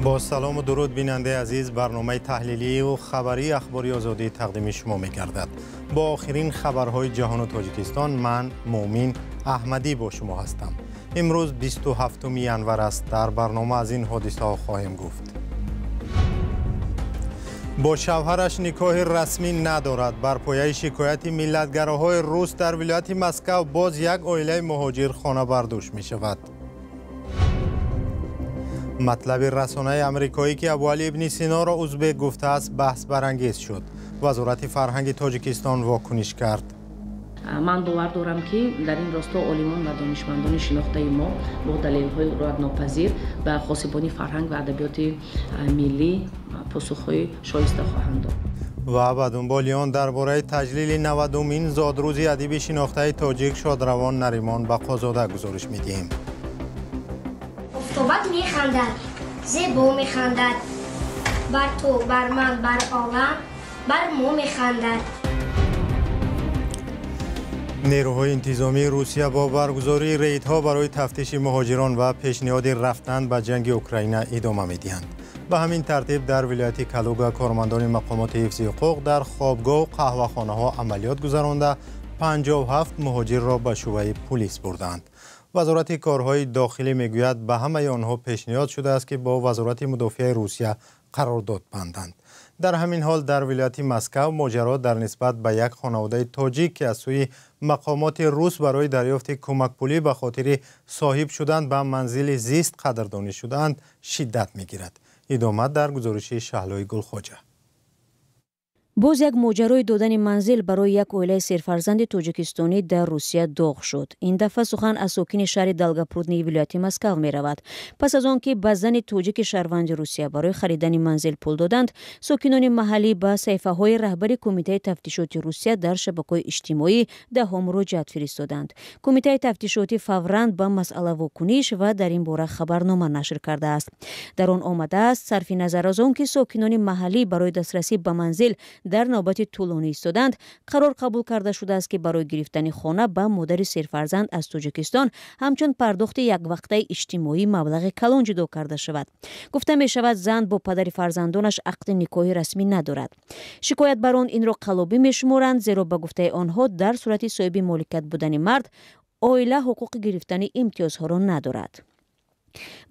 با سلام و درود بیننده عزیز، برنامه تحلیلی و خبری اخباری آزادی تقدیم شما می‌گردد. با آخرین خبرهای جهان و تاجیکستان من مومین احمدی با شما هستم. امروز 27 ینور است. در برنامه از این حادثه ها خواهیم گفت. با شوهرش نکاح رسمی ندارد. بر پایه شکایت ملتگراهای روس در ولایت مسکو باز یک عائله مهاجر خانه برداشت می شود. مطلب رسانه امریکایی که ابوعلی ابن سینا را ازبک گفته است بحث برانگیز شد. وزارت فرهنگ تاجیکستان واکنش کرد. من باور دارم که در این راستا عالمان و دانشمندان شناخته ما با دلایل رایگان‌ناپذیر به خاصبانی فرهنگ و ادبیات ملی پاسخ‌های شایسته خواهند داد. و به دنبال آن درباره تجلیل 90مین زادروز ادیب شناخته تاجیک شادروان نریمان بقازاده گزارش می‌دهیم. افتابت می‌خندد، زیبا می‌خندد، بر تو، بر من، بر عالم، بر ما می‌خندد. نیروهای انتظامی روسیه با برگزاری ریدها برای تفتیش مهاجران و پیشنهاد رفتن به جنگ اوکراین ادامه می‌دهند. به همین ترتیب در ولایت کالوگا کارمندان مقامات حفظ حقوق در خوابگاه و قهوه‌خانه‌ها عملیات گذرانده 57 مهاجر را به شعبه پلیس بردند. وزارت کارهای داخلی میگوید به همه آنها پیشنهاد شده است که با وزارت مدافع روسیه قرارداد بندند. در همین حال در ولایت مسکو ماجرا در نسبت به یک خانواده تاجیک که از سوی مقامات روس برای دریافت کمک پولی به خاطر صاحب شدن به منزل زیست قدردانی شدند شدت میگیرد. ادامه در گزارش شهلای گلخواجه. باز یک ماجرای دادن منزل برای یک عائله سرفرزند تاجیکستانی در روسیه داغ شد. این دفعه سخن از ساکن شهر دلگاپرودنی ولایت مسکو می رود. پس از آنکه به زن تاجیک شهروند روسیه برای خریدن منزل پول دادند، ساکنان محلی به صفحه های رهبری کمیته تفتیشات روسیه در شبکه‌های اجتماعی دهها مراجعت فرستادند. کمیته تفتیشاتی فوراً به مسئله واکنش و در این باره خبرنامه نشر کرده است. در آن آمده است صرف نظر از آنکه ساکنان محلی برای دسترسی به منزل در نوبت طولانی ایستادند، قرار قبول کرده شده است که برای گرفتن خانه به مادر سرفرزند از تاجیکستان همچون پرداخت یک وقته اجتماعی مبلغ کلان جدا کرده شود. گفته می شود زن با پدر فرزندانش عقد نکاحی رسمی ندارد. شکایت بر آن این را قلابی می شمارند، زیرا به گفته آنها در صورت صاحب مالکیت بودن مرد عائله حقوق گرفتن امتیازها را ندارد.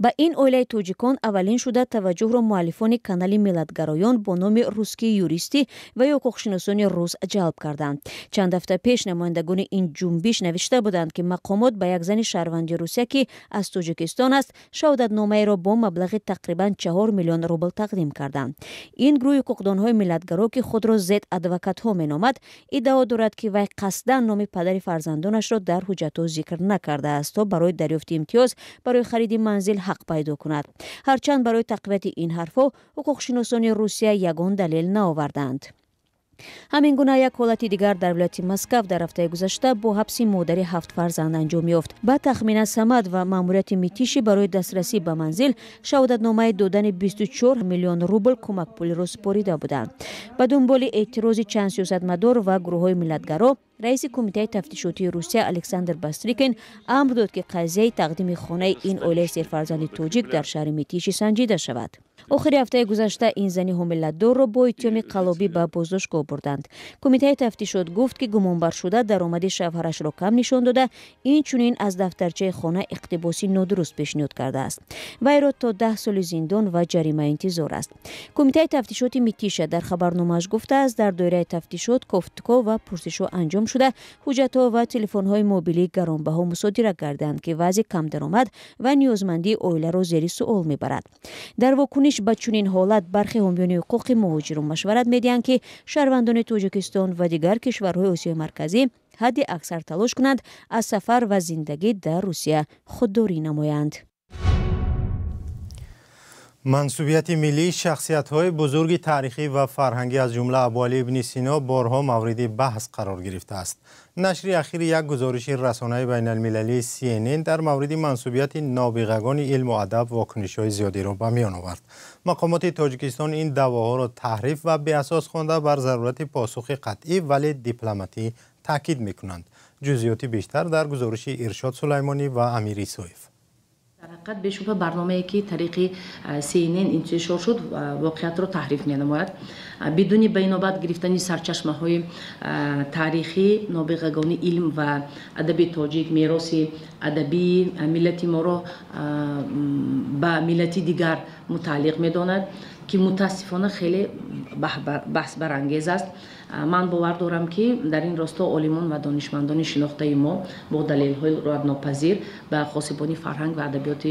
با این عائله تاجیکان اولین شده توجه را مؤلفان کانال ملتگرایان با نام روسکی یوریستی و حقوقشناسان روس جلب کردند. چند هفته پیش نمایندگان این جنبش نوشته بودند که مقامات به یک زن شهروند روسیه که از تاجیکستان است شهادتنامه را با مبلغ تقریبا 4 میلیون روبل تقدیم کردند. این گروه حقوقدانهای ملتگرا که خود را زد ادوکات ها مینامد ادعا دارد که وی قصدا نام پدر فرزندانش را در حجت ذکر نکرده است تا برای دریافت امتیاز برای خرید منزل حق پیدا کند. هرچند برای تقویت این حرفها حقوقشناسان روسیه یگان دلیل نآوردند. همین گونه یک حالت دیگر در ولایت مسکو در هفته گذشته با حبس مادر 7 فرزند انجام یافت. با تخمین سمد و ماموریت میتیشی برای دسترسی به منزل شهادتنامه دادن 24 میلیون روبل کمک پولی را سپاریده بودند. به دنبال اعتراض چند سیاستمدار و گروه‌های ملتگرا، رئیس کمیته تفتیشاتی روسیه الکساندر باستریکین امر داد که قضیه تقدیم خانه این عائله سرفرزند تاجیک در شهر میتیشی سنجیده شود. آخر هفته گذشته این زنی حامله‌دار را با اتهام قلابی به بازداشتگاه بردند. کمیته تفتیشات گفت که گمانبر شده درآمد شوهرش را کم نشان داده، این چنین از دفترچه خانه اقتباسی نادرست پیشنهاد کرده است. وی را تا 10 سال زندان و جریمه انتظار است. کمیته تفتیشات میتیشه در خبرنامه‌اش گفته است در دایره تفتیشات گفتگو و پرسش‌ها انجام شده، حجت‌ها و تلفن‌های موبیلی گرانبها مصادره کردند که وضع کم درآمد و نیازمندی عائله را زیر سوال میبرد. در واکنش به چنین حالت برخی حامیان حقوق مهاجران مشورت میدهند که شهروندان تاجیکستان و دیگر کشورهای آسیای مرکزی حد اکثر تلاش کنند از سفر و زندگی در روسیه خودداری نمایند. منصوبیت ملی شخصیت‌های بزرگ تاریخی و فرهنگی از جمله ابوعلی ابن سینا بارها مورد بحث قرار گرفته است. نشر اخیر یک گزارش رسانه بین المللی CNN در مورد منصوبیت نابغگان علم و ادب واکنش‌های زیادی را به میان آورد. مقامات تاجیکستان این دعواها را تحریف و بی‌اساس خوانده بر ضرورت پاسخ قطعی ولی دیپلماتی تاکید می‌کنند. جزئیات بیشتر در گزارش ارشاد سلیمانی و امیری سویف. در حقیقت بشوفه برنامه‌ای که طریق CNN انتشار شد واقعیت را تحریف می‌نماید. بدون بینابت گرفتن سرچشمه‌های تاریخی نابغگانی علم و ادب تاجیک میراث ادبی ملت ما را با ملت دیگر متعلق می‌داند که متاسفانه خیلی بحث برانگیز است. من باور دارم که در این راستا عالمان و دانشمندان شناخته ما با دلیل‌های رد به خاصبانی فرهنگ و ادبیات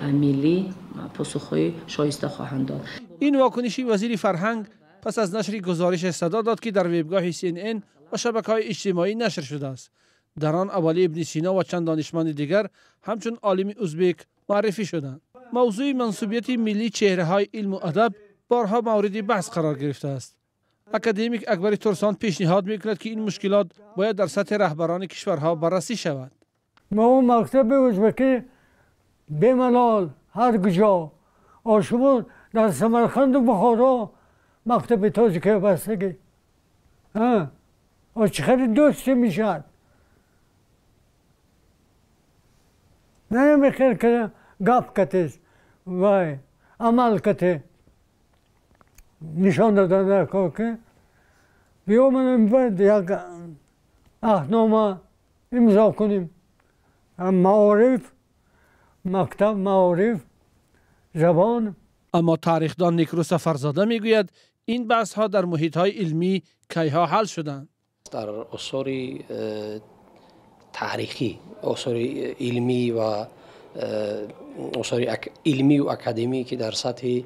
ملی پاسخ‌های شایسته خواهند داد. این واکنشی وزیر فرهنگ پس از نشر گزارش صدا داد که در وبگاه CNN و شبکه‌های اجتماعی نشر شده است. در آن ابوعلی ابن سینا و چند دانشمند دیگر همچون عالم ازبک معرفی شدند. موضوع منسوبیت ملی چهره‌های علم و ادب بارها مورد بحث قرار گرفته است. اکادمیک اکبر ترسان پیشنهاد می‌کند که این مشکلات باید در سطح رهبران کشورها بررسی شود. ما مکتب ازبکی به ملال هر کجا آشوب در سمرقند و بخارا مکتب تاجیک بستگی چقدر دوست میشد. نه میخیر که گپ کتیز وای عمل کتی نشان دادن در که بیا من باید یک اهنامه امضا کنیم. معارف مکتب معارف زبان. اما تاریخدان نیکروس فرزاده میگوید این بحث ها در محیط های علمی کیها حل شدند. در آثار تاریخی، آثار علمی و آثار علمی و اکادمی که در سطح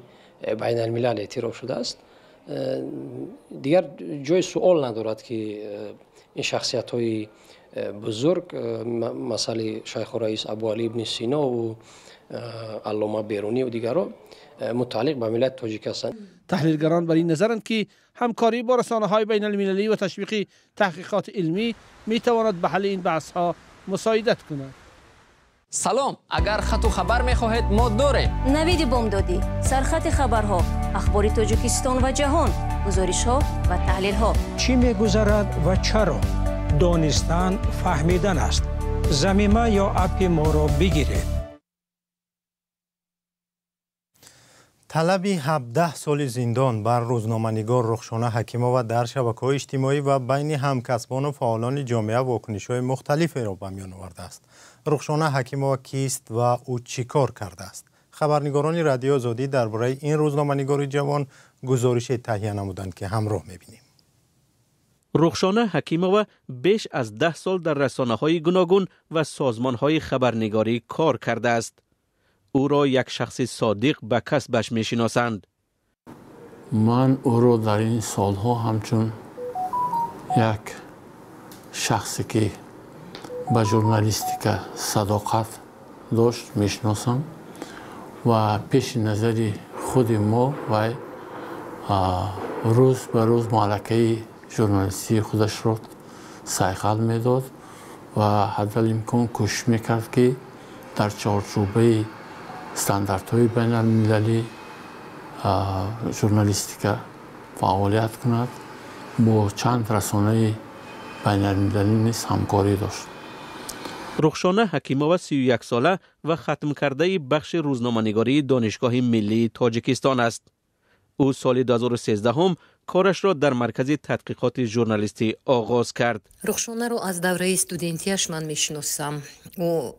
بین الملل اعتراف شده است دیگر جای سوال ندارد که این شخصیت های بزرگ مثل شیخ رئیس ابوعلی ابن سینا و علامه بیرونی و دیگران متعلق به ملت تاجیک هستند. تحلیلگران بر این نظرند که همکاری با رسانه‌های بین المللی و تشویق تحقیقات علمی می تواند به حل این بحث ها مساعدت کند. سلام، اگر خط و خبر می خواهید ما داریم. نوید بامدادی، سرخط خبرها، اخبار تاجیکستان و جهان، گزارش‌ها و تحلیل‌ها. چی می‌گذرد و چرا؟ دانستن فهمیدن است. ضمیمه یا اپ ما را بگیرید. طلب 17 سال زندان بر روزنامه‌نگار رخشانه حکیمова در شبکه‌های اجتماعی و بین همکسبان و فعالان جامعه واکنش‌های مختلفی را به میان آورده است. رخشانه حکیمova کیست و او چی کار کرده است؟ خبرنگاران رادیو آزادی درباره این روزنامه‌نگار جوان گزارش تهیه نمودند که همراه می‌بینیم. رخشانه حکیمova بیش از 10 سال در رسانه‌های گوناگون و سازمان‌های خبرنگاری کار کرده است. او را یک شخص صادق به کسبش می‌شناسند. من او را در این سالها همچون یک شخصی که به ژورنالیستیک صداقت داشت میشناسم و پیش نظر خود ما و روز به روز ملکه ژورنالیستی خودش را صیقل میداد و حداقل امکان کوشش میکرد که در چارچوبه استانداردهای بین المللی ژورنالیستیک فعالیت کند. با چند رسانه بین المللی نیز همکاری داشت. رخشانه حکیمova 31 ساله و ختم کرده بخش روزنامه‌نگاری دانشگاه ملی تاجیکستان است. او سال 2013 هم کارش را در مرکز تحقیقات ژورنالیستی آغاز کرد. رخشانه رو از دوره استودنتیش من میشناسم. او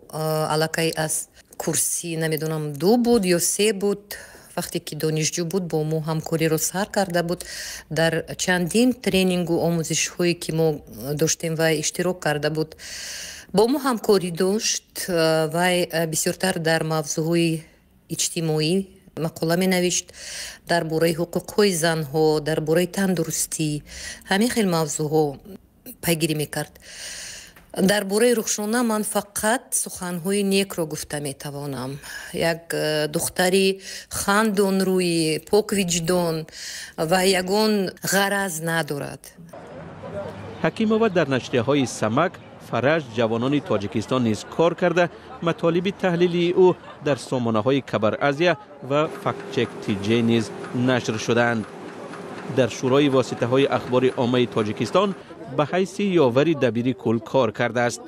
علاقه از کورسی نمیدونم 2 بود یا 3 بود. وقتی که دانشجو بود با ما همکاری رو سر کرده بود. در چندین ترینینگ و آموزش هایی که ما داشتیم و اشتراک کرده بود با ما همکاری داشت و بسیارتر در موضوعهای اجتماعی مقاله می نوشت، در باره حقوق های زن ها، در باره تندرستی، همه خیلی موضوع ها پیگیری می کرد. در باره رخشانه من فقط سخنهای نیک را گفته می توانم. یک دختری خندان روی پاک وجدان و یگان غرض ندارد. حکیمova در نشریه های سمک، فرج، جوانان تاجیکستان نیز کار کرده. مطالب تحلیلی او در سامانه های کبر ازیا و فکت چک تی جی نیز نشر شدند. در شورای واسطه های اخبار عامه تاجیکستان به حیث یاور دبیر کل کار کرده است.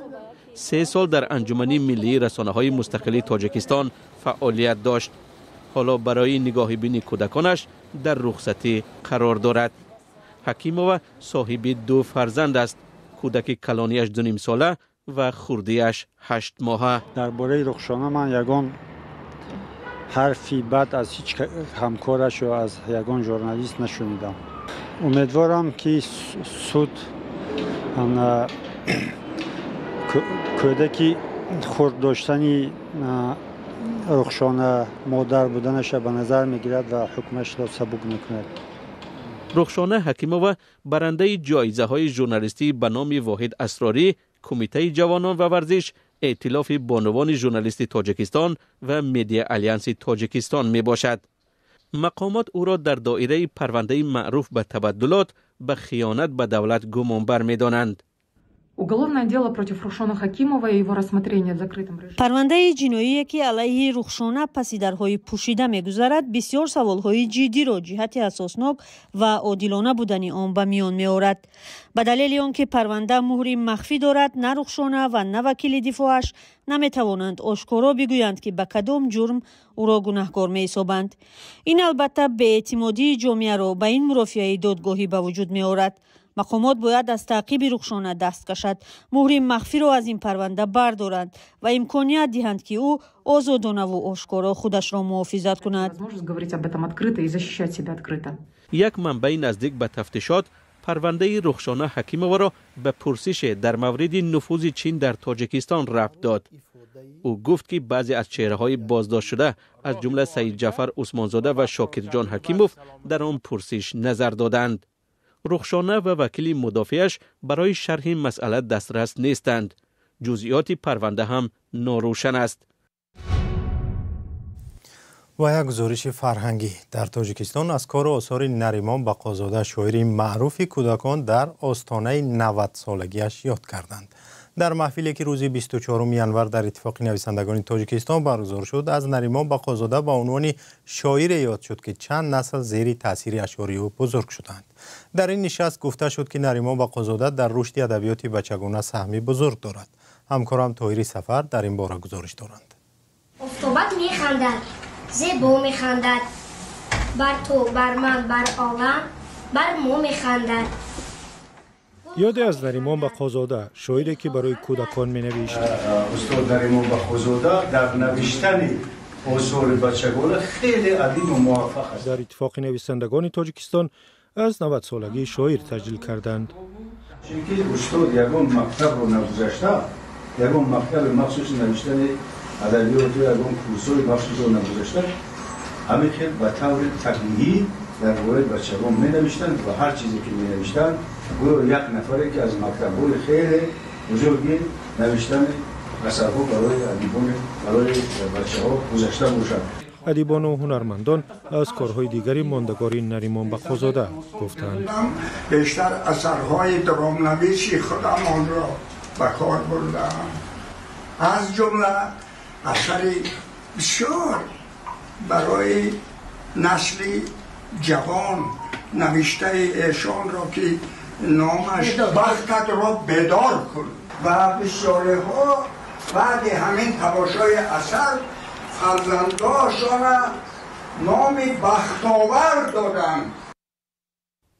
3 سال در انجمن ملی رسانه‌های مستقلی تاجیکستان فعالیت داشت. حالا برای نگاه بینی کودکانش در رخصتی قرار دارد. حکیمووا صاحب 2 فرزند است. کودک کلانیش 2.5 ساله و خردیش 8 ماهه. درباره رخشانه من یگان حرفی بد از هیچ همکارش یا از یگان ژورنالیست نشنیدم. امیدوارم که سود کودکی خرد داشتنی رخشانه مادر بودنش به نظر میگیرد و حکمش را سبک میکند. رخشانه حکیمووا برنده جایزه های ژورنالیستی به نام واحد اسراری، کمیته جوانان و ورزش، ائتلاف بانوان ژورنالیستی تاجیکستان و مدیا آلیانس تاجیکستان می باشد. مقامات او را در دایره پرونده معروف به تبدلات به خیانت به دولت گمانبر می دانند. پرونده جنایی که علیه رخشانه پس درهای پوشیده می‌گذرد بسیار سوالهای جدی را جهت اساسناک و عادلانه بودن آن به میان می‌آورد. به دلیل آنکه پرونده مهر مخفی دارد، نه رخشانه و نه وکیل دفاعش نمی‌توانند آشکارا بگویند که به کدام جرم او را گناهکار می‌حسابند. این البته بی‌اعتمادی جامعه را به این مرافعه دادگاهی به وجود می‌آورد. مقامات باید از تعقیب رخشانه دست کشد، مهر مخفی را از این پرونده بردارند و امکانیت دهند که او آزادانه و آشکارا خودش را محافظت کند. یک منبع نزدیک به تفتیشات پرونده رخشانه حکیمووا را به پرسش در مورد نفوذ چین در تاجیکستان ربط داد. او گفت که بعضی از چهره‌های بازداشت شده از جمله سید جعفر عثمانزاده و شاکرجان حکیموف در آن پرسش نظر دادند. رخشانه و وکیل مدافعش برای شرح مسئله دسترس نیستند. جزئیات پرونده هم ناروشن است. و یک گزارش فرهنگی در تاجیکستان از کار و آثار نریمان بقازاده شاعر معروف کودکان در آستانه 90 سالگیش یاد کردند. در محفلی که روز 24 ینور در اتفاق نویسندگان تاجیکستان برگزار شد، از نریمان بقازاده با عنوان شاعر یاد شد که چند نسل زیر تاثیر اشعار او بزرگ شدند. در این نشست گفته شد که نریمان بقازاده در رشد ادبیات بچگانه سهمی بزرگ دارد. همکارم طاهری سفر در این باره گزارش دارند. افتابت میخندد، زیبا میخندد، بر تو، بر من، بر عالم، بر ما میخندد. یادی از نریمان بقازاده، شاعری که برای کودکان می نوشت. استاد نریمان بقازاده در نوشتن آثار بچگانه خیلی ادیب و موفق است. در اتفاق نویسندگان تاجیکستان از 90 سالگی شاعر تجلیل کردند. چون استاد یگان مکتب رو نگذاشته، یگان مکتب مخصوص نوشتن ادبیات و یگان کورس‌های مخصوص رو نگذاشته، همین خیلی به طور تقلیدی در مورد بچگان می نوشتند و هر چیزی که می نوشتند گویا یک نفری که از مکتب‌های خیلی بزرگی نوشتن اثرها برای ادیبان برای بچه‌ها گذاشته باشد. ادیبان و هنرمندان از کارهای دیگری ماندگار نریمان بقازاده گفتند. بیشتر اثرهای درام‌نویسی خودمان را به کار بردم. از جمله اثری بسیار برای نسلی جوان نوشته ایشان را که نامش بختت را بیدار کن و بسیاری ها بعد همین تماشای اثر فرزنداشان نام بختاور دادند.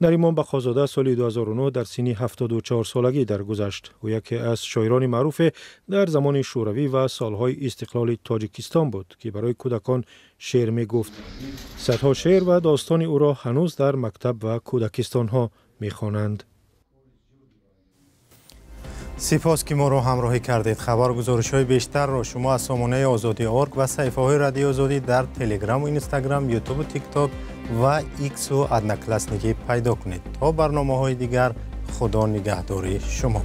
نریمان بقازاده سال 2009 در سن 74 سالگی درگذشت. او یکی از شاعران معروف در زمان شوروی و سالهای استقلال تاجیکستان بود که برای کودکان شعر می گفت. صدها شعر و داستان او را هنوز در مکتب و کودکستان ها می خوانند. سپاس که ما را همراهی کردید. خبر گزارش‌های بیشتر را شما از سامانه آزادی.org و صفحه‌های رادیو آزادی در تلگرام و اینستاگرام، یوتیوب و تیک تاک و ایکس و ادنکلسنیکی پیدا کنید. تا برنامه‌های دیگر، خدا نگهدار شما.